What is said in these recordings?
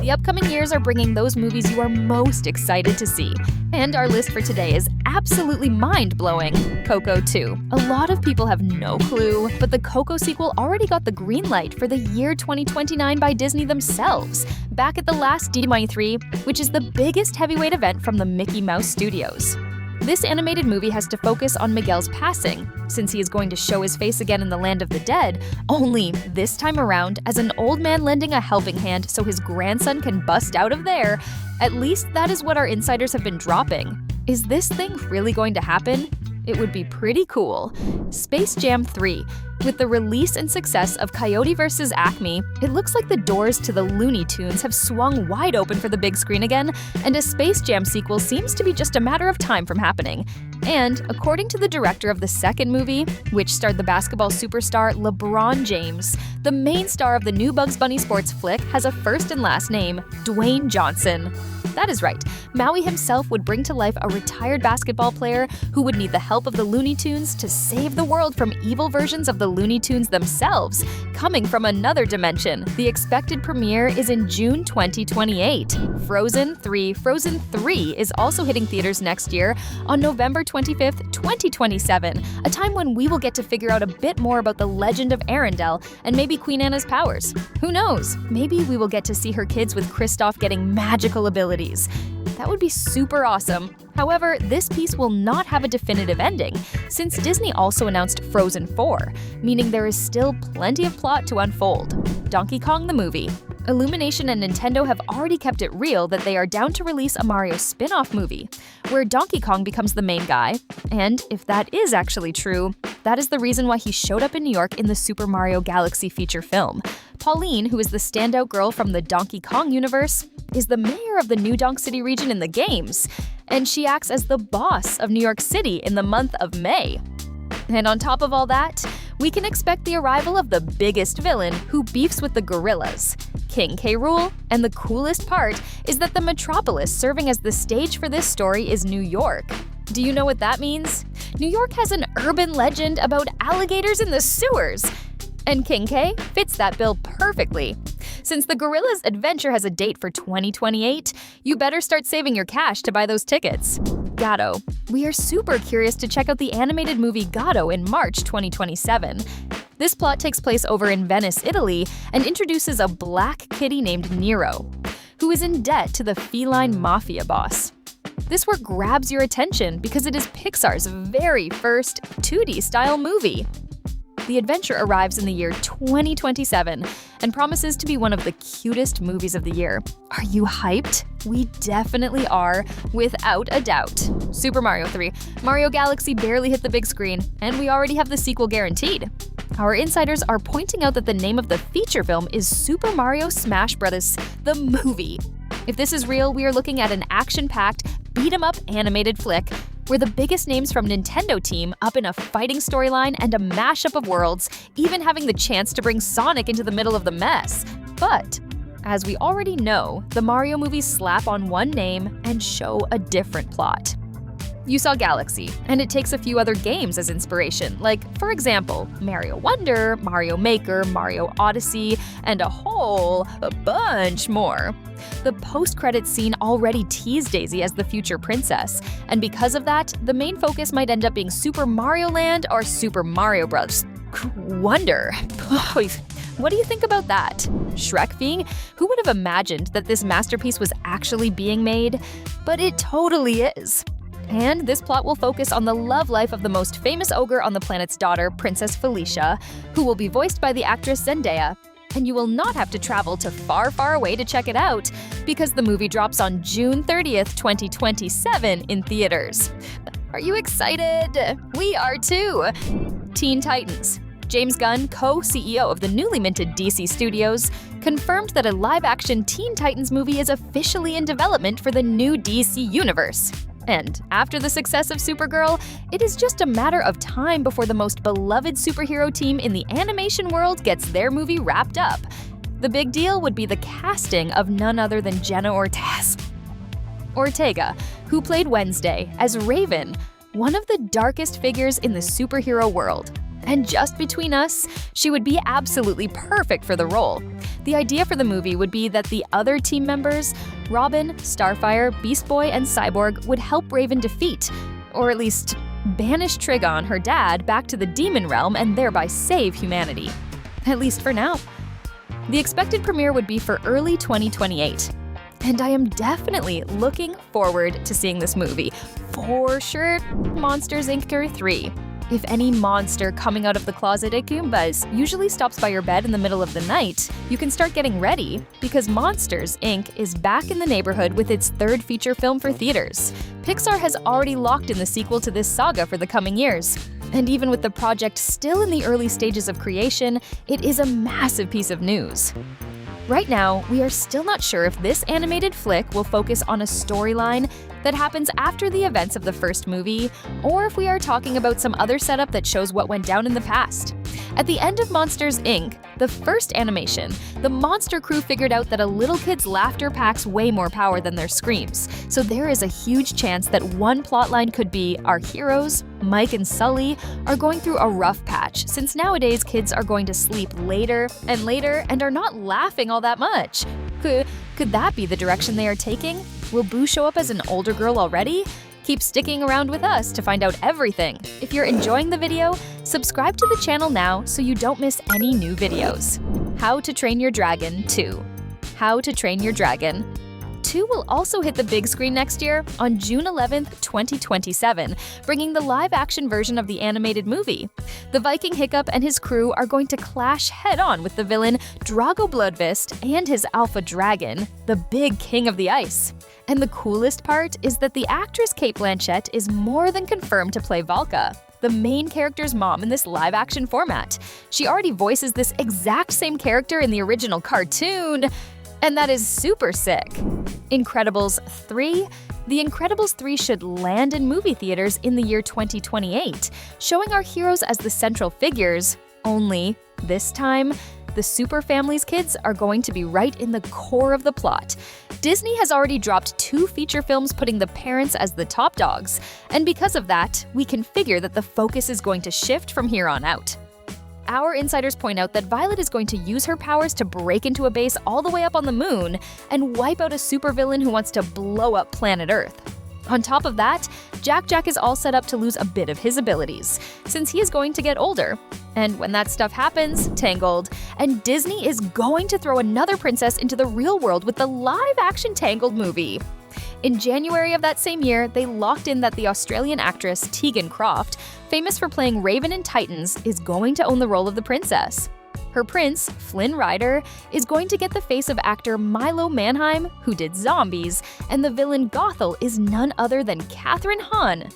The upcoming years are bringing those movies you are most excited to see. And our list for today is absolutely mind-blowing. Coco 2. A lot of people have no clue, but the Coco sequel already got the green light for the year 2029 by Disney themselves, back at the last D23, which is the biggest heavyweight event from the Mickey Mouse Studios. This animated movie has to focus on Miguel's passing, since he is going to show his face again in the land of the dead, only this time around as an old man lending a helping hand so his grandson can bust out of there. At least that is what our insiders have been dropping. Is this thing really going to happen? It would be pretty cool. Space Jam 3. With the release and success of Coyote vs. Acme, it looks like the doors to the Looney Tunes have swung wide open for the big screen again, and a Space Jam sequel seems to be just a matter of time from happening. And, according to the director of the second movie, which starred the basketball superstar LeBron James, the main star of the new Bugs Bunny sports flick has a first and last name, Dwayne Johnson. That is right, Maui himself would bring to life a retired basketball player who would need the help of the Looney Tunes to save the world from evil versions of the Looney Tunes themselves, coming from another dimension. The expected premiere is in June 2028. Frozen 3 is also hitting theaters next year on November 25th, 2027, a time when we will get to figure out a bit more about the legend of Arendelle and maybe Queen Anna's powers. Who knows? Maybe we will get to see her kids with Kristoff getting magical abilities. That would be super awesome. However, this piece will not have a definitive ending, since Disney also announced Frozen 4, meaning there is still plenty of plot to unfold. Donkey Kong the movie. Illumination and Nintendo have already kept it real that they are down to release a Mario spin-off movie, where Donkey Kong becomes the main guy. And if that is actually true, that is the reason why he showed up in New York in the Super Mario Galaxy feature film. Pauline, who is the standout girl from the Donkey Kong universe, is the mayor of the New Donk City region in the games, and she acts as the boss of New York City in the month of May. And on top of all that, we can expect the arrival of the biggest villain who beefs with the gorillas, King K. Rool, and the coolest part is that the metropolis serving as the stage for this story is New York. Do you know what that means? New York has an urban legend about alligators in the sewers, and King K fits that bill perfectly. Since the Gorillas Adventure has a date for 2028, you better start saving your cash to buy those tickets. Gateau. We are super curious to check out the animated movie Gateau in March 2027. This plot takes place over in Venice, Italy, and introduces a black kitty named Nero, who is in debt to the feline mafia boss. This work grabs your attention because it is Pixar's very first 2D-style movie. The adventure arrives in the year 2027 and promises to be one of the cutest movies of the year. Are you hyped? We definitely are, without a doubt. Super Mario 3. Mario Galaxy barely hit the big screen, and we already have the sequel guaranteed. Our insiders are pointing out that the name of the feature film is Super Mario Smash Bros. The movie. If this is real, we are looking at an action-packed, beat-em-up animated flick where the biggest names from Nintendo team up in a fighting storyline and a mashup of worlds, even having the chance to bring Sonic into the middle of the mess. But, as we already know, the Mario movies slap on one name and show a different plot. You saw Galaxy, and it takes a few other games as inspiration, like, for example, Mario Wonder, Mario Maker, Mario Odyssey, and a bunch more. The post-credits scene already teased Daisy as the future princess, and because of that, the main focus might end up being Super Mario Land or Super Mario Bros. Wonder. What do you think about that? Shrek being? Who would have imagined that this masterpiece was actually being made? But it totally is. And this plot will focus on the love life of the most famous ogre on the planet's daughter, Princess Felicia, who will be voiced by the actress Zendaya. And you will not have to travel to far, far away to check it out, because the movie drops on June 30th, 2027 in theaters. Are you excited? We are too! Teen Titans. James Gunn, co-CEO of the newly minted DC Studios, confirmed that a live-action Teen Titans movie is officially in development for the new DC universe. And after the success of Supergirl, it is just a matter of time before the most beloved superhero team in the animation world gets their movie wrapped up. The big deal would be the casting of none other than Jenna Ortega, who played Wednesday as Raven, one of the darkest figures in the superhero world. And just between us, she would be absolutely perfect for the role. The idea for the movie would be that the other team members, Robin, Starfire, Beast Boy, and Cyborg, would help Raven defeat, or at least banish Trigon, her dad, back to the demon realm and thereby save humanity. At least for now. The expected premiere would be for early 2028. And I am definitely looking forward to seeing this movie. For sure, Monsters, Inc. 3. If any monster coming out of the closet at Goombas usually stops by your bed in the middle of the night, you can start getting ready, because Monsters, Inc. is back in the neighborhood with its third feature film for theaters. Pixar has already locked in the sequel to this saga for the coming years. And even with the project still in the early stages of creation, it is a massive piece of news. Right now, we are still not sure if this animated flick will focus on a storyline that happens after the events of the first movie, or if we are talking about some other setup that shows what went down in the past. At the end of Monsters, Inc., the first animation, the monster crew figured out that a little kid's laughter packs way more power than their screams, so there is a huge chance that one plotline could be our heroes, Mike and Sully, are going through a rough patch, since nowadays kids are going to sleep later and are not laughing all that much. Could that be the direction they are taking? Will Boo show up as an older girl already? Keep sticking around with us to find out everything. If you're enjoying the video, subscribe to the channel now so you don't miss any new videos. How to Train Your Dragon 2. How to Train Your Dragon 2 will also hit the big screen next year on June 11th, 2027, bringing the live-action version of the animated movie. The Viking Hiccup and his crew are going to clash head-on with the villain Drago Bloodfist and his alpha dragon, the Big King of the Ice. And the coolest part is that the actress Cate Blanchett is more than confirmed to play Valka, the main character's mom in this live-action format. She already voices this exact same character in the original cartoon, and that is super sick. Incredibles 3. The Incredibles 3 should land in movie theaters in the year 2028, showing our heroes as the central figures, only this time, the Super Family's kids are going to be right in the core of the plot. Disney has already dropped 2 feature films putting the parents as the top dogs, and because of that, we can figure that the focus is going to shift from here on out. Our insiders point out that Violet is going to use her powers to break into a base all the way up on the moon and wipe out a supervillain who wants to blow up planet Earth. On top of that, Jack is all set up to lose a bit of his abilities, since he is going to get older. And when that stuff happens, Tangled, and Disney is going to throw another princess into the real world with the live-action Tangled movie. In January of that same year, they locked in that the Australian actress Tegan Croft, famous for playing Raven in Titans, is going to own the role of the princess. Her prince, Flynn Rider, is going to get the face of actor Milo Manheim, who did Zombies, and the villain Gothel is none other than Katherine Hahn.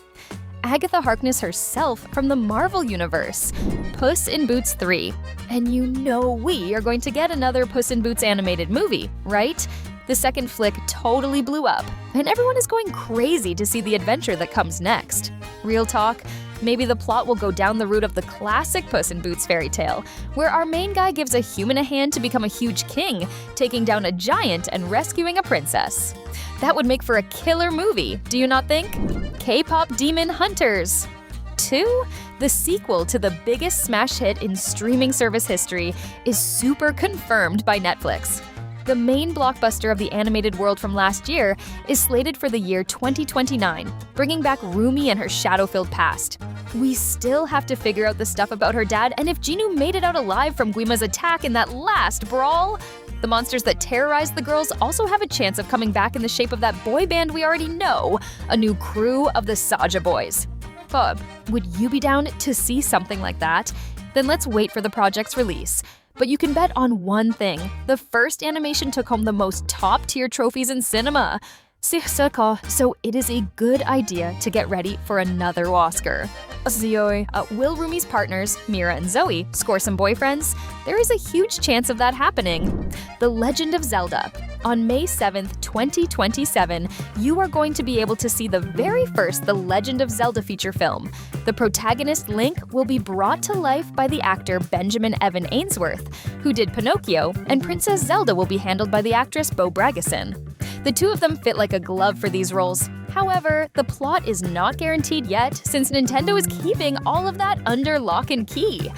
Agatha Harkness herself from the Marvel Universe. Puss in Boots 3. And you know we are going to get another Puss in Boots animated movie, right? The second flick totally blew up, and everyone is going crazy to see the adventure that comes next. Real talk, maybe the plot will go down the route of the classic Puss in Boots fairy tale, where our main guy gives a human a hand to become a huge king, taking down a giant and rescuing a princess. That would make for a killer movie, do you not think? K-pop Demon Hunters 2, the sequel to the biggest smash hit in streaming service history, is super confirmed by Netflix. The main blockbuster of the animated world from last year is slated for the year 2029, bringing back Rumi and her shadow-filled past. We still have to figure out the stuff about her dad and if Genu made it out alive from Guima's attack in that last brawl. The monsters that terrorized the girls also have a chance of coming back in the shape of that boy band we already know, a new crew of the Saja Boys. Bob, would you be down to see something like that? Then let's wait for the project's release. But you can bet on one thing, the first animation took home the most top-tier trophies in cinema. So it is a good idea to get ready for another Oscar. Will Rumi's partners, Mira and Zoe, score some boyfriends? There is a huge chance of that happening. The Legend of Zelda. On May 7th, 2027, you are going to be able to see the very first The Legend of Zelda feature film. The protagonist Link will be brought to life by the actor Benjamin Evan Ainsworth, who did Pinocchio, and Princess Zelda will be handled by the actress Bo Bragison. The two of them fit like a glove for these roles. However, the plot is not guaranteed yet since Nintendo is keeping all of that under lock and key.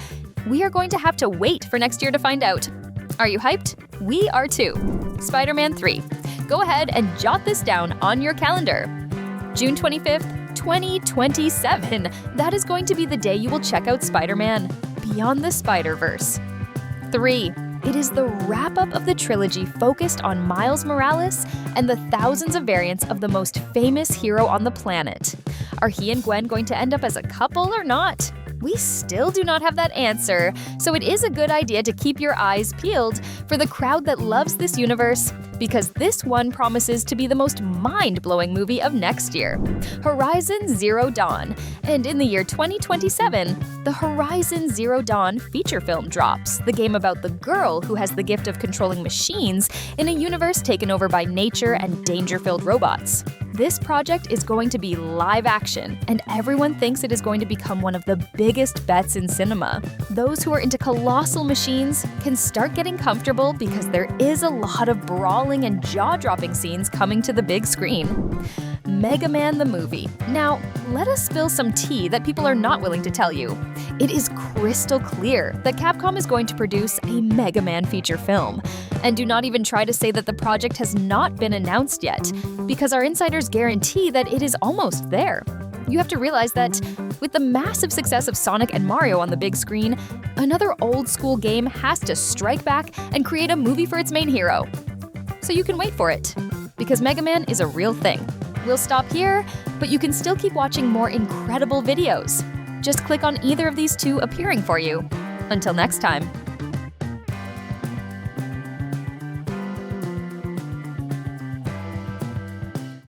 We are going to have to wait for next year to find out. Are you hyped? We are too. Spider-Man 3. Go ahead and jot this down on your calendar. June 25th, 2027. That is going to be the day you will check out Spider-Man Beyond the Spider-Verse. 3. It is the wrap-up of the trilogy focused on Miles Morales and the thousands of variants of the most famous hero on the planet. Are he and Gwen going to end up as a couple or not? We still do not have that answer, so it is a good idea to keep your eyes peeled for the crowd that loves this universe, because this one promises to be the most mind-blowing movie of next year. Horizon Zero Dawn. And in the year 2027, the Horizon Zero Dawn feature film drops, the game about the girl who has the gift of controlling machines in a universe taken over by nature and danger-filled robots. This project is going to be live action, and everyone thinks it is going to become one of the biggest bets in cinema. Those who are into colossal machines can start getting comfortable because there is a lot of brawling and jaw-dropping scenes coming to the big screen. Mega Man the movie. Now, let us spill some tea that people are not willing to tell you. It is crystal clear that Capcom is going to produce a Mega Man feature film. And do not even try to say that the project has not been announced yet, because our insiders guarantee that it is almost there. You have to realize that with the massive success of Sonic and Mario on the big screen, another old-school game has to strike back and create a movie for its main hero. So you can wait for it, because Mega Man is a real thing. We'll stop here, but you can still keep watching more incredible videos. Just click on either of these two appearing for you. Until next time.